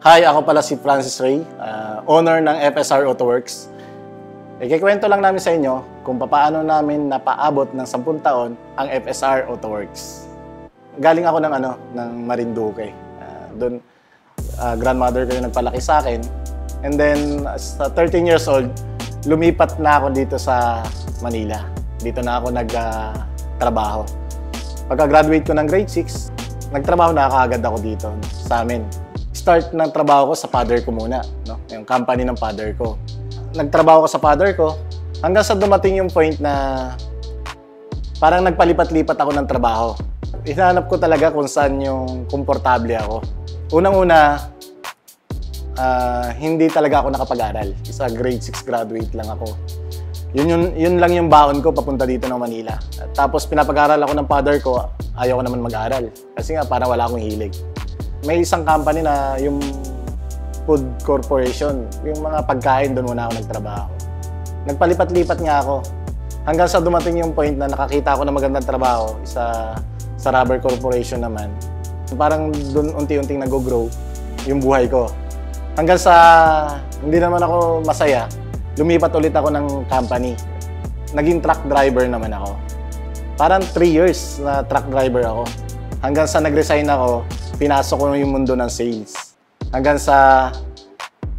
Hi, ako pala si Francis Ray, owner ng FSR Autoworks. Ikikwento lang namin sa inyo kung paano namin napaabot ng 10 taon ang FSR Autoworks. Galing ako ng Marinduque. Doon, grandmother ko yung nagpalaki sa akin. And then, sa 13 years old, lumipat na ako dito sa Manila. Dito na ako nagtrabaho. Pagka-graduate ko ng grade 6, nagtrabaho na kaagad ako dito sa amin. Start ng trabaho ko sa father ko muna, no? Yung company ng father ko. Nagtrabaho ko sa father ko hanggang sa dumating yung point na parang nagpalipat-lipat ako ng trabaho. Hinahanap ko talaga kung saan yung komportable ako. Unang-una, hindi talaga ako nakapag-aral. Isa grade 6 graduate lang ako. Yun lang yung baon ko papunta dito ng Manila. Tapos pinapag-aral ako ng father ko, ayaw ko naman mag-aral. Kasi nga parang wala akong hilig. May isang company na yung food corporation, yung mga pagkain, doon muna ako nagtrabaho. Nagpalipat-lipat nga ako. Hanggang sa dumating yung point na nakakita ako ng magandang trabaho sa rubber corporation naman. Parang doon unti-unting nag-grow yung buhay ko. Hanggang sa hindi naman ako masaya, lumipat ulit ako ng company. Naging truck driver naman ako. Parang 3 years na truck driver ako. Hanggang sa nag-resign ako, pinasok ko yung mundo ng sales. Hanggang sa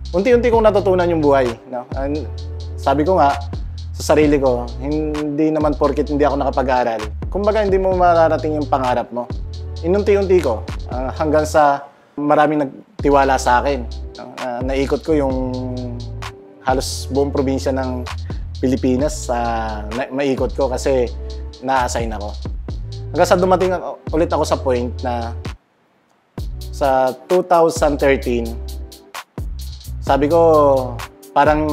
unti-unti kong natutunan yung buhay. No? And sabi ko nga sa sarili ko, hindi naman porket hindi ako nakapag-aral. Kumbaga hindi mo mararating yung pangarap mo. Inunti-unti ko hanggang sa maraming nagtiwala sa akin. Naikot ko yung halos buong probinsya ng Pilipinas. Maikot ko kasi na-assign ako. Hanggang sa dumating ulit ako sa point na sa 2013, sabi ko, parang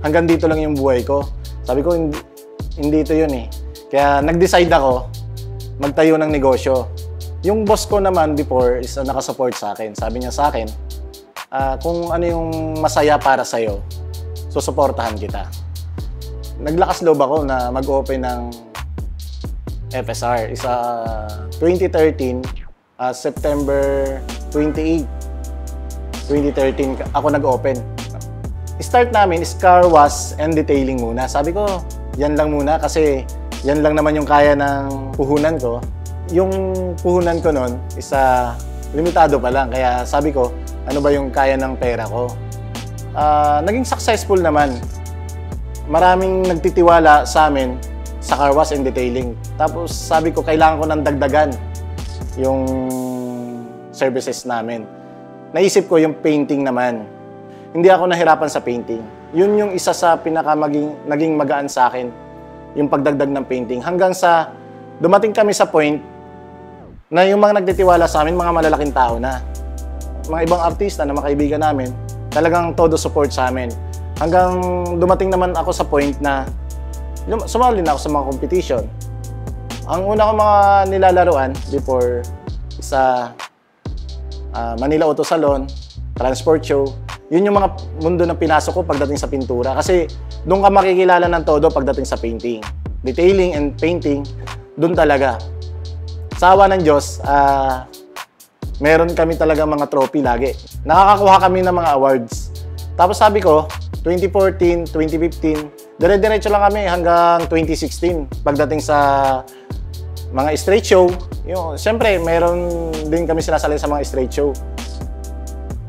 hanggang dito lang yung buhay ko. Sabi ko, hindi ito yun eh. Kaya nag-decide ako magtayo ng negosyo. Yung boss ko naman before is nakasupport sa akin. Sabi niya sa akin, kung ano yung masaya para sa'yo, susuportahan kita. Naglakas loob ako na mag-open ng FSR. Isa 2013, September 28, 2013, ako nag-open. Start namin is car wash and detailing muna. Sabi ko, yan lang muna kasi yan lang naman yung kaya ng puhunan ko. Yung puhunan ko nun, isa limitado pa lang. Kaya sabi ko, ano ba yung kaya ng pera ko? Naging successful naman. Maraming nagtitiwala sa amin sa car wash and detailing. Tapos sabi ko, kailangan ko ng dagdagan yung services namin. Naisip ko yung painting naman. Hindi ako nahirapan sa painting. Yun yung isa sa naging magaan sa akin, yung pagdagdag ng painting. Hanggang sa dumating kami sa point na yung mga nagtitiwala sa amin, mga malalaking tao na. Mga ibang artista na mga kaibigan namin, talagang todo support sa amin. Hanggang dumating naman ako sa point na sumali na ako sa mga competition. Ang una ko mga nilalaruan before sa Manila Auto Salon, Transport Show, yun yung mga mundo na pinasok ko pagdating sa pintura. Kasi doon ka makikilala ng todo pagdating sa painting. Detailing and painting, doon talaga. Sa awa ng Diyos, meron kami talaga mga trophy lagi. Nakakakuha kami ng mga awards. Tapos sabi ko, 2014, 2015, dire-diretso lang kami hanggang 2016 pagdating sa mga street show. Siyempre, meron din kami sinasali sa mga street show.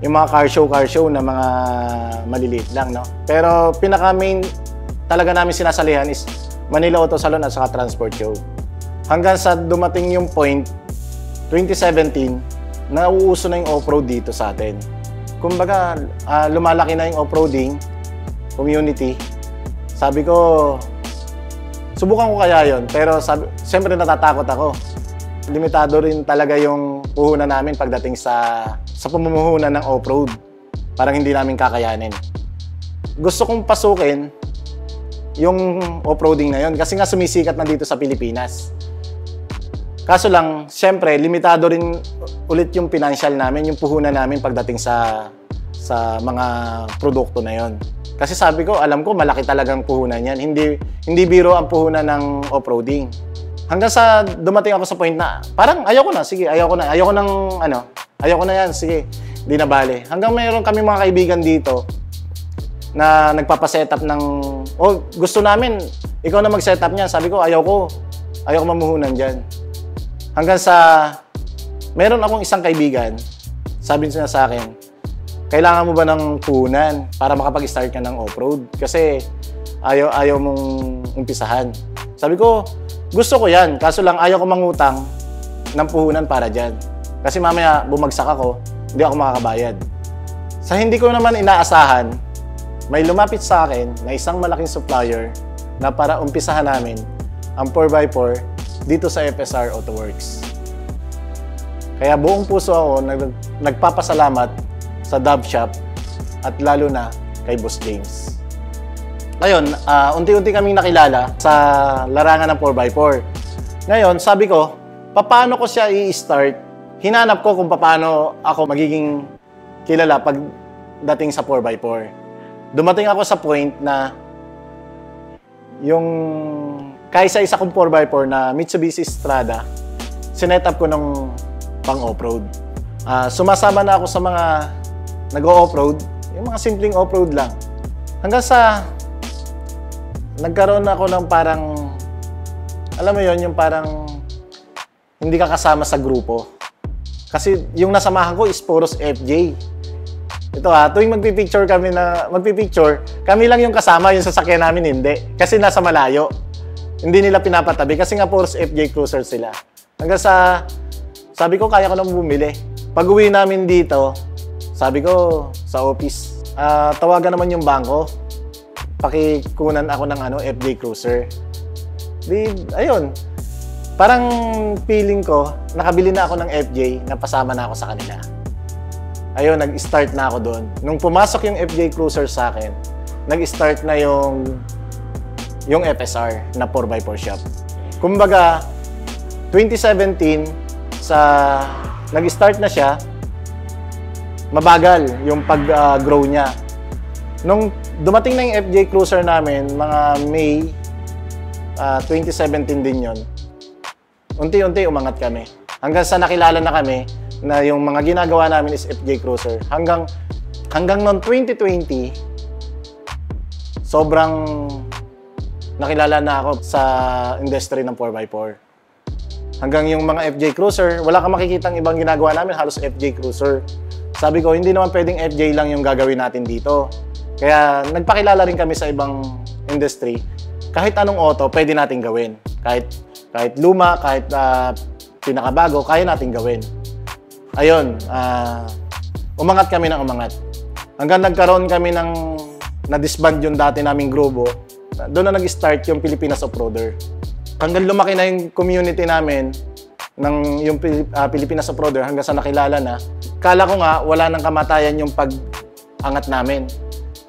Yung mga car show na mga maliliit lang, no? Pero pinaka-main talaga namin sinasalihan is Manila Auto Salon at saka Transport Show. Hanggang sa dumating yung point, 2017, nauuso na yung off-road dito sa atin. Kumbaga, lumalaki na yung off-roading community. Sabi ko, subukan ko kaya yon, pero siyempre natatakot ako. Limitado rin talaga yung puhunan namin pagdating sa pamumuhunan ng off-road. Parang hindi namin kakayanin. Gusto kong pasukin yung off-roading na yon kasi nga sumisikat na dito sa Pilipinas. Kaso lang, siyempre, limitado rin ulit yung financial namin, yung puhunan namin pagdating sa mga produkto na yon. Kasi sabi ko, alam ko, malaki talagang puhunan yan. Hindi biro ang puhunan ng off-roading. Hanggang sa dumating ako sa point na, parang ayoko na, sige, ayoko na yan, sige. di na bale. Hanggang mayroon kami mga kaibigan dito na nagpapasetup ng, oh, gusto namin, ikaw na mag-setup niya. Sabi ko, ayaw ko mamuhunan dyan. Hanggang sa, meron akong isang kaibigan, sabi niya sa akin, kailangan mo ba ng puhunan para makapag-start ka ng off-road? Kasi ayaw mong umpisahan. Sabi ko, gusto ko yan, kaso lang ayaw ko mangutang ng puhunan para dyan. Kasi mamaya bumagsak ako, hindi ako makakabayad. Sa hindi ko naman inaasahan, may lumapit sa akin na isang malaking supplier na para umpisahan namin ang 4x4 dito sa FSR AutoWorks. Kaya buong puso ako nagpapasalamat sa Dove Shop at lalo na kay Boss James. Ngayon, unti-unti kaming nakilala sa larangan ng 4x4. Ngayon, sabi ko, paano ko siya i-start? Hinanap ko kung paano ako magiging kilala pagdating sa 4x4. Dumating ako sa point na yung kaysa-isa kong 4x4 na Mitsubishi Strada, sinet up ko ng pang-off-road. Sumasama na ako sa mga nag-o-off-road, yung mga simpleng off-road lang. Hanggang sa nagkaroon ako ng parang, alam mo yon, yung parang hindi ka kasama sa grupo. Kasi yung nasamahan ko is puros FJ. Ito tuwing magpipicture, kami lang yung kasama, yung sasakyan namin hindi. Kasi nasa malayo. Hindi nila pinapatabi kasi nga puros FJ Cruiser sila. Hanggang sa, sabi ko, kaya ko nang bumili. Pag-uwi namin dito, sabi ko sa office, tawagan naman yung bangko. Pakikunan ako ng FJ Cruiser. Ayun. Parang feeling ko, nakabili na ako ng FJ, napasama na ako sa kanila. Ayun, nag-start na ako doon. Nung pumasok yung FJ Cruiser sa akin, nag-start na yung FSR na 4x4 shop. Kumbaga, 2017, nag-start na siya, mabagal yung pag-grow niya. Nung dumating na yung FJ Cruiser namin, mga May 2017 din yon. Unti-unti umangat kami. Hanggang sa nakilala na kami na yung mga ginagawa namin is FJ Cruiser. Hanggang noong 2020, sobrang nakilala na ako sa industry ng 4x4. Hanggang yung mga FJ Cruiser, wala kang makikitang ibang ginagawa namin, halos FJ Cruiser. Sabi ko, hindi naman pwedeng FJ lang yung gagawin natin dito. Kaya nagpakilala rin kami sa ibang industry. Kahit anong auto, pwede natin gawin. Kahit luma, kahit pinakabago, kaya natin gawin. Ayun, umangat kami ng umangat. Hanggang nagkaroon kami ng na-disband yung dati naming grupo. Doon na nag-start yung Pilipinas Off-Roader. Hanggang lumaki na yung community namin ng yung Pilipinas Off-Roader hanggang sa nakilala na. Kala ko nga, wala nang kamatayan yung pag-angat namin.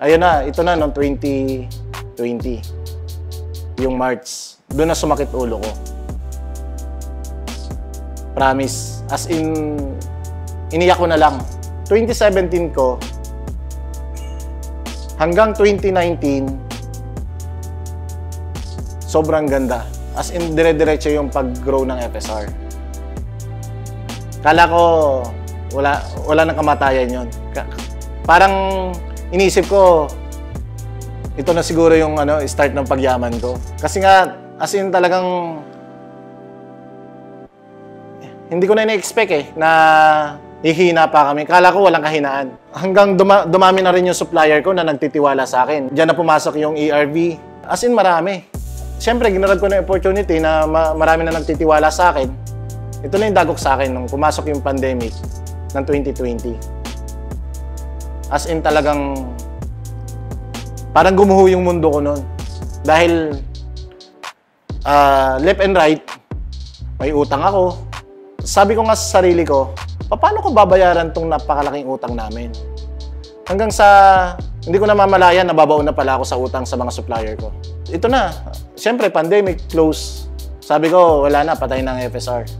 Ayun na, ito na noong 2020. Yung March. Doon na sumakit ulo ko. Promise. As in, iniyak ko na lang. 2017 ko, hanggang 2019, sobrang ganda. As in, dire-diretso yung pag-grow ng FSR. Kala ko, wala nang kamatayan yun. Parang, inisip ko, ito na siguro yung start ng pagyaman ko. Kasi nga, as in talagang, hindi ko na ina-expect na hihina pa kami. Kala ko walang kahinaan. Hanggang dumami na rin yung supplier ko na nagtitiwala sa akin. Diyan na pumasok yung ERV. As in, marami. Siyempre, ginarad ko na yung opportunity na marami na nagtitiwala sa akin. Ito na yung dagok sa akin nung pumasok yung pandemic ng 2020. As in, talagang parang gumuho yung mundo ko noon. Dahil left and right, may utang ako. Sabi ko nga sa sarili ko, paano ko babayaran tong napakalaking utang namin? Hanggang sa hindi ko na mamalayan, nababaon na pala ako sa utang sa mga supplier ko. Ito na, siyempre pandemic, close. Sabi ko, wala na, patay na ang FSR.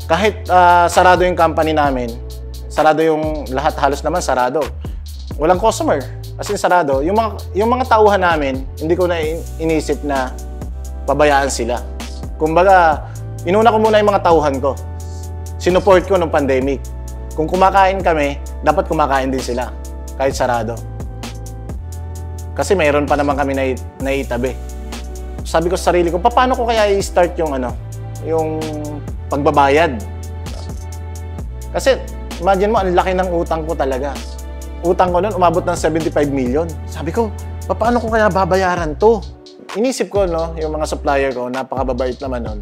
Kahit sarado yung company namin, sarado yung lahat, halos naman sarado. Walang customer, as in sarado. Yung mga tauhan namin, hindi ko na inisip na pabayaan sila. Kumbaga, inuna ko muna yung mga tauhan ko. Sinupport ko nung pandemic. kung kumakain kami, dapat kumakain din sila. Kahit sarado. Kasi mayroon pa naman kami na itabi. Sabi ko sa sarili ko, paano ko kaya i-start yung pagbabayad? Kasi, imagine mo, ang laki ng utang ko talaga. Utang ko noon, umabot ng 75 million. Sabi ko, paano ko kaya babayaran to? Inisip ko, no, yung mga supplier ko, napakababait naman nun.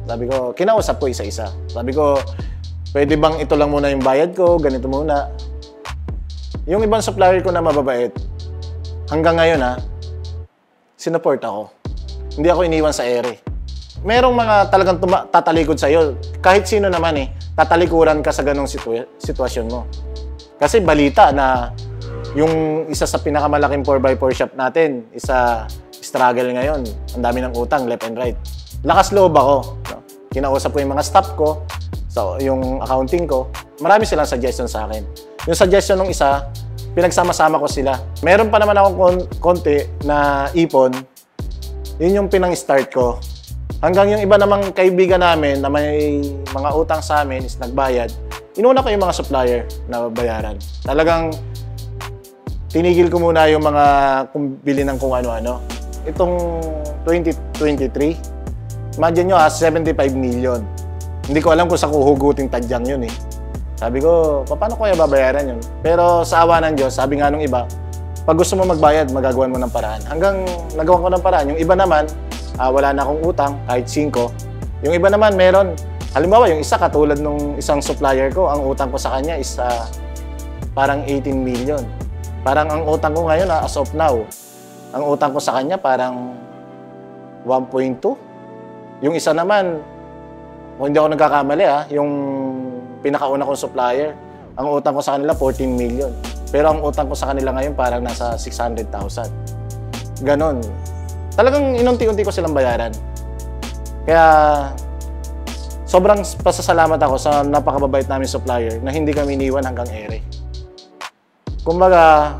Sabi ko, kinausap ko isa-isa. Sabi ko, pwede bang ito lang muna yung bayad ko, ganito muna. Yung ibang supplier ko na mababait, hanggang ngayon sinuport ako. Hindi ako iniwan sa ere. Merong mga talagang tatalikod sa'yo. Kahit sino naman tatalikuran ka sa ganong sitwasyon mo. Kasi balita na yung isa sa pinakamalaking 4x4 shop natin, struggle ngayon. Ang dami ng utang, left and right. Lakas loob ako. Kinausap ko yung mga staff ko, yung accounting ko. Marami silang suggestion sa akin. Yung suggestion ng isa, pinagsama-sama ko sila. Meron pa naman akong konti na ipon. Yun yung pinang-start ko. Hanggang yung iba namang kaibigan namin na may mga utang sa amin is nagbayad, inuna ko yung mga supplier na bayaran. Talagang tinigil ko muna yung mga bili ng kung ano-ano. Itong 2023, imagine nyo 75 million. Hindi ko alam kung sa kuhuguting tadyang yun Sabi ko, paano ko kaya babayaran yun? Pero sa awa ng Diyos, sabi nga nung iba, pag gusto mo magbayad, magagawan mo ng paraan. Hanggang nagawan ko ng paraan. Yung iba naman, wala na akong utang, kahit 5. Yung iba naman, meron. Halimbawa, yung isa, katulad nung isang supplier ko, ang utang ko sa kanya is parang 18 million. Parang ang utang ko ngayon, as of now, ang utang ko sa kanya parang 1.2. Yung isa naman, kung hindi ako nagkakamali, yung pinakauna kong supplier, ang utang ko sa kanila 14 million. Pero ang utang ko sa kanila ngayon parang nasa 600,000. Ganon. Talagang inunti-unti ko silang bayaran. Kaya sobrang pasasalamat ako sa napakababait namin supplier na hindi kami iniwan hanggang ere. Kumbaga,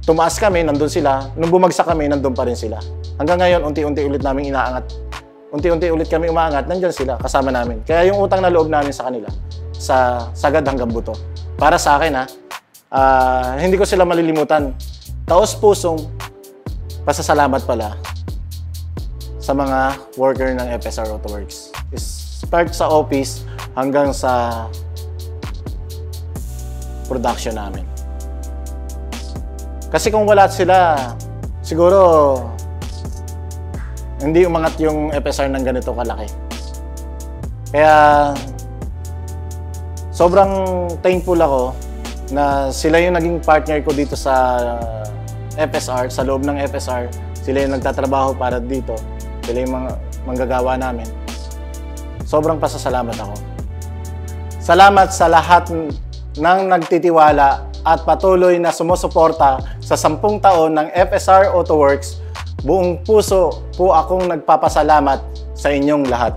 tumaas kami, nandun sila. Nung bumagsak kami, nandun pa rin sila. Hanggang ngayon, unti-unti ulit namin inaangat. Unti-unti ulit kami umaangat, nandyan sila, kasama namin. Kaya yung utang na loob namin sa kanila, sa sagad hanggang buto. Para sa akin hindi ko sila malilimutan. Taos-pusong pasasalamat pala sa mga worker ng FSR Autoworks. Start sa office hanggang sa production namin. Kasi kung wala sila, siguro hindi umangat yung FSR ng ganito kalaki. Kaya sobrang thankful ako na sila yung naging partner ko dito sa FSR, sa loob ng FSR. Sila yung nagtatrabaho para dito. Sila yung mga manggagawa namin. Sobrang pasasalamat ako. Salamat sa lahat ng nagtitiwala at patuloy na sumusuporta sa 10 taon ng FSR Autoworks. Buong puso po akong nagpapasalamat sa inyong lahat.